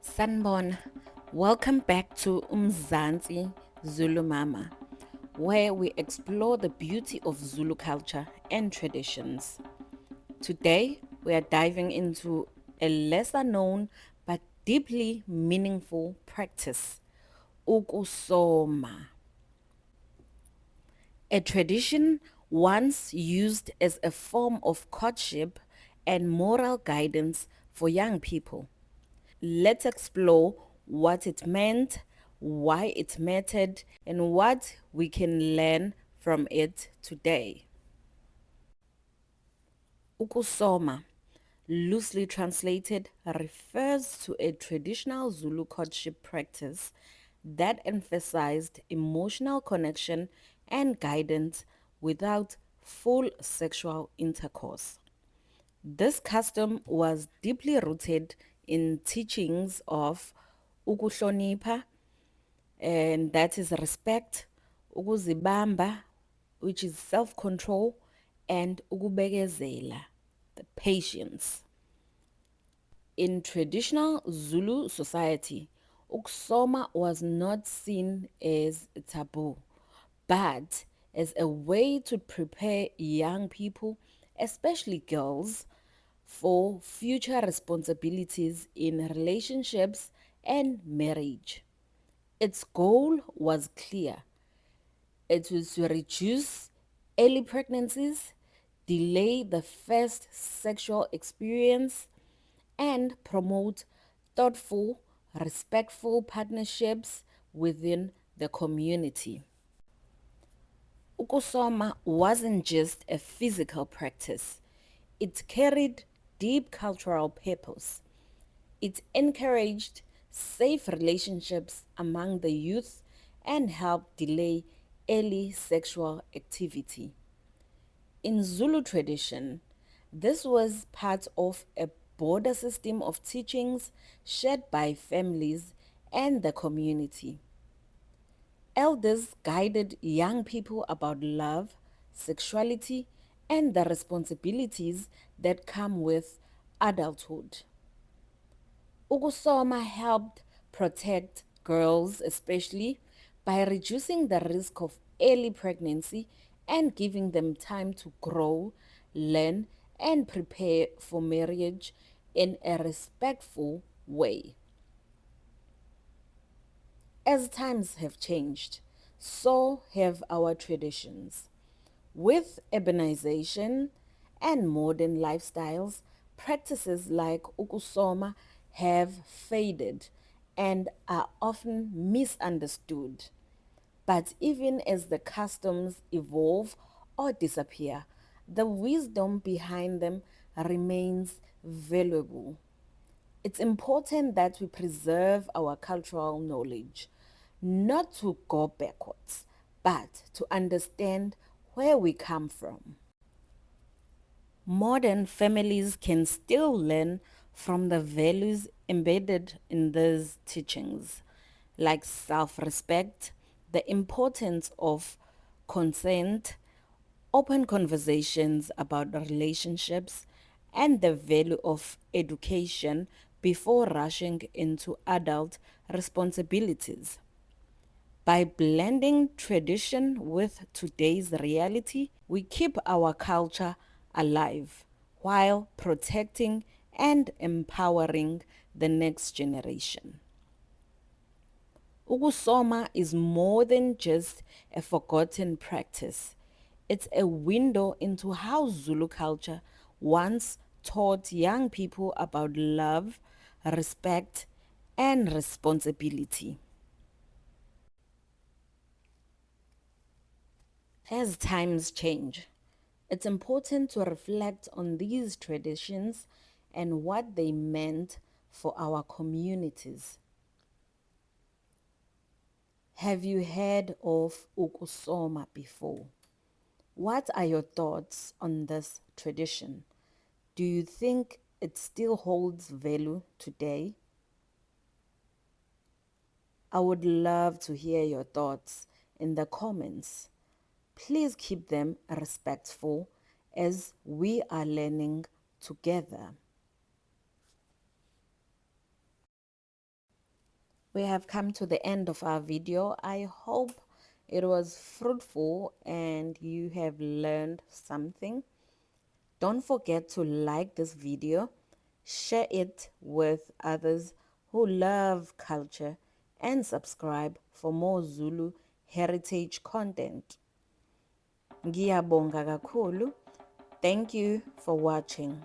Sanbona, welcome back to Zulumama, where we explore the beauty of Zulu culture and traditions. Today, we are diving into a lesser known but deeply meaningful practice, Ukusoma, a tradition once used as a form of courtship and moral guidance for young people. Let's explore what it meant, why it mattered, and what we can learn from it today. Ukusoma, loosely translated, refers to a traditional Zulu courtship practice that emphasized emotional connection and guidance without full sexual intercourse. This custom was deeply rooted in teachings of ukuhlonipha, and that is respect, ukuzibamba, which is self-control, and ukubekezela, the patience. In traditional Zulu society, ukusoma was not seen as taboo, but as a way to prepare young people, especially girls, for future responsibilities in relationships and marriage. Its goal was clear. It was to reduce early pregnancies, delay the first sexual experience, and promote thoughtful, respectful partnerships within the community. Ukusoma wasn't just a physical practice. It carried deep cultural purpose. It encouraged safe relationships among the youth and helped delay early sexual activity. In Zulu tradition, this was part of a border system of teachings shared by families and the community. Elders guided young people about love, sexuality, and the responsibilities that come with adulthood. Ukusoma helped protect girls, especially by reducing the risk of early pregnancy and giving them time to grow, learn, and prepare for marriage in a respectful way. As times have changed, so have our traditions. With urbanization and modern lifestyles, practices like ukusoma have faded and are often misunderstood. But even as the customs evolve or disappear, the wisdom behind them remains valuable. It's important that we preserve our cultural knowledge, not to go backwards, but to understand where we come from. Modern families can still learn from the values embedded in these teachings, like self-respect, the importance of consent, open conversations about relationships, and the value of education before rushing into adult responsibilities. By blending tradition with today's reality, we keep our culture alive while protecting and empowering the next generation. Ukusoma is more than just a forgotten practice. It's a window into how Zulu culture once taught young people about love, respect, and responsibility. As times change, it's important to reflect on these traditions and what they meant for our communities. Have you heard of Ukusoma before? What are your thoughts on this tradition? Do you think it still holds value today? I would love to hear your thoughts in the comments. Please keep them respectful as we are learning together. We have come to the end of our video. I hope it was fruitful and you have learned something. Don't forget to like this video, share it with others who love culture, and subscribe for more Zulu heritage content. Ngiyabonga kakhulu. Thank you for watching.